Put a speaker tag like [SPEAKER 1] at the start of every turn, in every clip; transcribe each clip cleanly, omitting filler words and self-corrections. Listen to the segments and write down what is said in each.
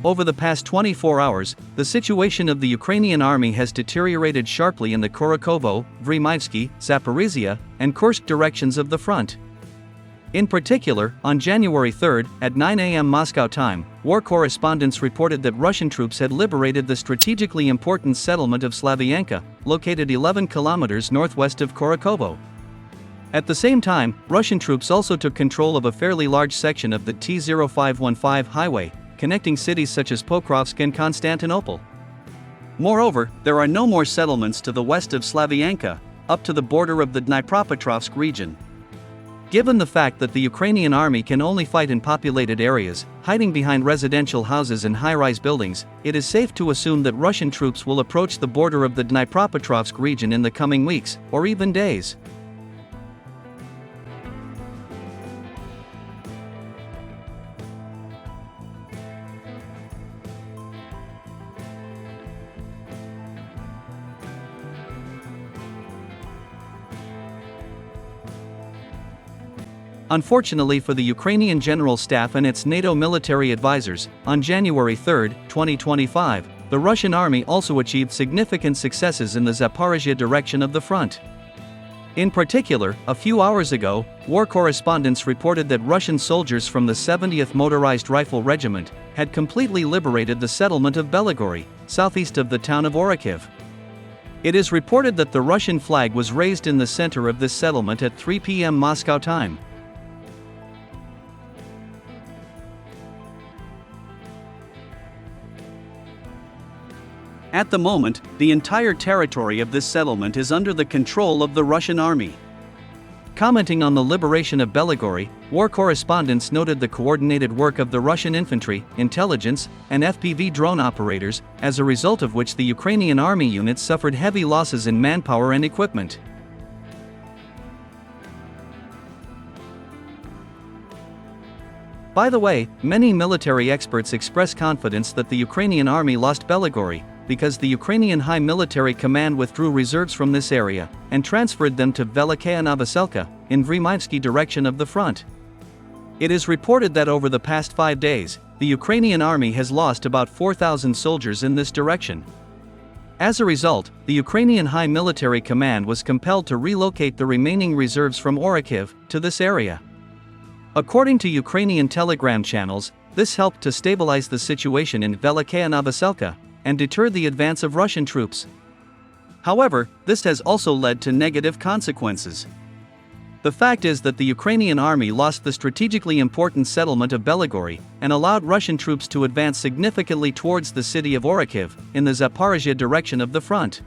[SPEAKER 1] Over the past 24 hours, the situation of the Ukrainian army has deteriorated sharply in the Kurakhovo, Vremyevsky, Zaporizhzhia, and Kursk directions of the front. In particular, on January 3, at 9 a.m. Moscow time, war correspondents reported that Russian troops had liberated the strategically important settlement of Slavyanka, located 11 kilometers northwest of Kurakhovo. At the same time, Russian troops also took control of a fairly large section of the T-0515 highway, connecting cities such as Pokrovsk and Constantinople. Moreover, there are no more settlements to the west of Slavyanka, up to the border of the Dnipropetrovsk region. Given the fact that the Ukrainian army can only fight in populated areas, hiding behind residential houses and high-rise buildings, it is safe to assume that Russian troops will approach the border of the Dnipropetrovsk region in the coming weeks, or even days. Unfortunately for the Ukrainian General Staff and its NATO military advisors, on January 3, 2025, the Russian army also achieved significant successes in the Zaporizhzhia direction of the front. In particular, a few hours ago, war correspondents reported that Russian soldiers from the 70th Motorized Rifle Regiment had completely liberated the settlement of Belygorye, southeast of the town of Orikhiv. It is reported that the Russian flag was raised in the center of this settlement at 3 p.m. Moscow time. At the moment, the entire territory of this settlement is under the control of the Russian army. Commenting on the liberation of Belygorye, war correspondents noted the coordinated work of the Russian infantry, intelligence, and FPV drone operators, as a result of which the Ukrainian army units suffered heavy losses in manpower and equipment. By the way, many military experts express confidence that the Ukrainian army lost Belygorye, because the Ukrainian High Military Command withdrew reserves from this area and transferred them to Velyka and Ivanovskoye, in Vremyevsky direction of the front. It is reported that over the past 5 days, the Ukrainian army has lost about 4,000 soldiers in this direction. As a result, the Ukrainian High Military Command was compelled to relocate the remaining reserves from Orikhiv to this area. According to Ukrainian telegram channels, this helped to stabilize the situation in Velyka and Ivanovskoye, and deter the advance of Russian troops. However, this has also led to negative consequences. The fact is that the Ukrainian army lost the strategically important settlement of Belygorye and allowed Russian troops to advance significantly towards the city of Orikhiv, in the Zaporizhzhia direction of the front.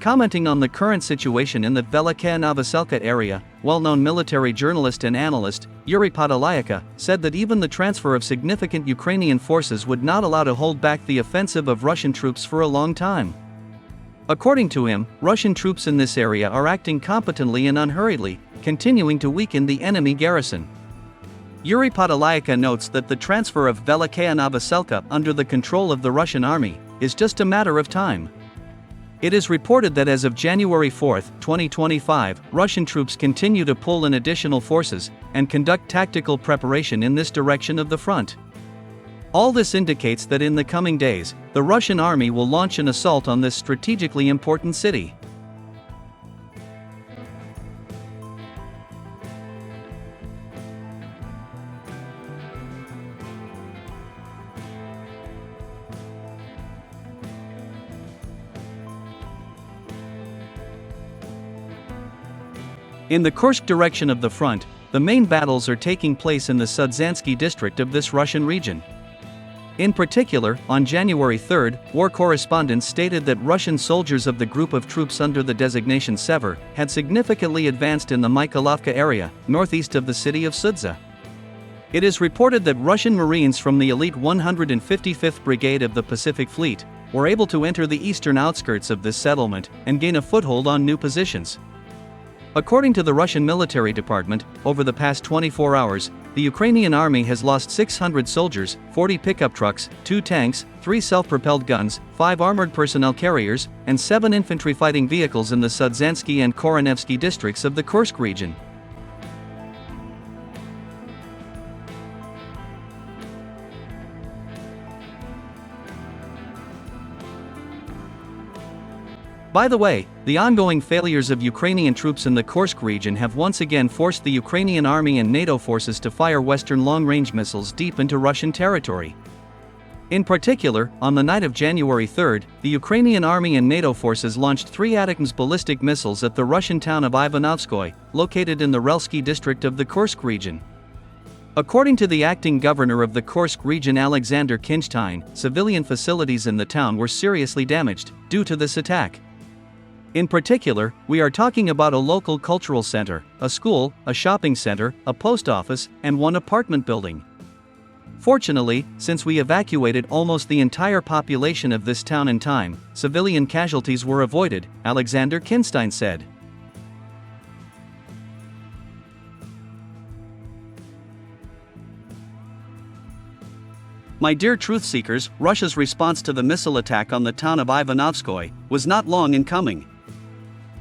[SPEAKER 1] Commenting on the current situation in the Velyka and Ivanovskoye area, well-known military journalist and analyst, Yuri Podolyaka, said that even the transfer of significant Ukrainian forces would not allow to hold back the offensive of Russian troops for a long time. According to him, Russian troops in this area are acting competently and unhurriedly, continuing to weaken the enemy garrison. Yuri Podolyaka notes that the transfer of Velyka and Ivanovskoye under the control of the Russian army is just a matter of time. It is reported that as of January 4, 2025, Russian troops continue to pull in additional forces and conduct tactical preparation in this direction of the front. All this indicates that in the coming days, the Russian army will launch an assault on this strategically important city. In the Kursk direction of the front, the main battles are taking place in the Sudzansky district of this Russian region. In particular, on January 3, war correspondents stated that Russian soldiers of the group of troops under the designation Sever had significantly advanced in the Mykolovka area, northeast of the city of Sudza. It is reported that Russian Marines from the elite 155th Brigade of the Pacific Fleet were able to enter the eastern outskirts of this settlement and gain a foothold on new positions. According to the Russian military department, over the past 24 hours, the Ukrainian army has lost 600 soldiers, 40 pickup trucks, 2 tanks, 3 self-propelled guns, 5 armored personnel carriers, and 7 infantry fighting vehicles in the Sudzansky and Vremyevsky districts of the Kursk region. By the way, the ongoing failures of Ukrainian troops in the Kursk region have once again forced the Ukrainian army and NATO forces to fire Western long-range missiles deep into Russian territory. In particular, on the night of January 3, the Ukrainian army and NATO forces launched 3 ATACMS ballistic missiles at the Russian town of Ivanovskoye, located in the Velyka district of the Kursk region. According to the acting governor of the Kursk region Alexander Kinstein, civilian facilities in the town were seriously damaged due to this attack. In particular, we are talking about a local cultural center, a school, a shopping center, a post office, and 1 apartment building. Fortunately, since we evacuated almost the entire population of this town in time, civilian casualties were avoided, Alexander Kinstein said. My dear truth seekers, Russia's response to the missile attack on the town of Ivanovskoye was not long in coming.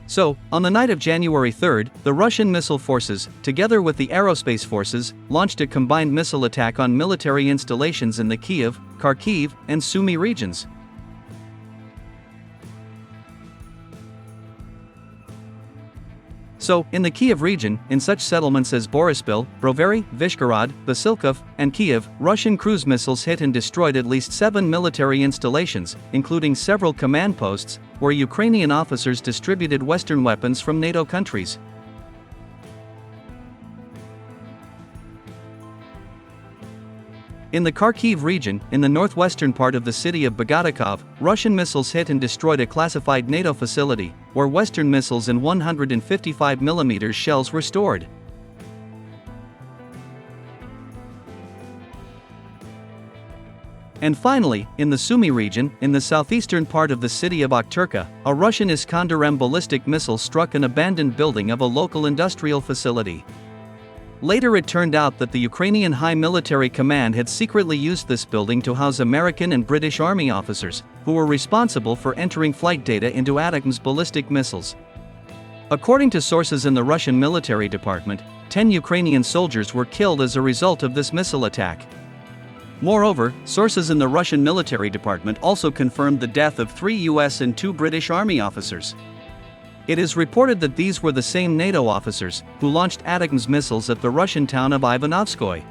[SPEAKER 1] So, on the night of January 3, the Russian missile forces, together with the aerospace forces, launched a combined missile attack on military installations in the Kiev, Kharkiv, and SUMY regions. So, in the Kiev region, in such settlements as Boryspil, Brovary, Vyshgorod, Vasilkov, and Kiev, Russian cruise missiles hit and destroyed at least 7 military installations, including several command posts, where Ukrainian officers distributed Western weapons from NATO countries. In the Kharkiv region, in the northwestern part of the city of Bogodikov, Russian missiles hit and destroyed a classified NATO facility, where Western missiles and 155mm shells were stored. And finally, in the SUMY region, in the southeastern part of the city of Okhturka, a Russian Iskander-M ballistic missile struck an abandoned building of a local industrial facility. Later it turned out that the Ukrainian High Military Command had secretly used this building to house American and British Army officers, who were responsible for entering flight data into ATACMS ballistic missiles. According to sources in the Russian military department, 10 Ukrainian soldiers were killed as a result of this missile attack. Moreover, sources in the Russian military department also confirmed the death of 3 US and 2 British Army officers. It is reported that these were the same NATO officers who launched ATACMS missiles at the Russian town of Ivanovskoye.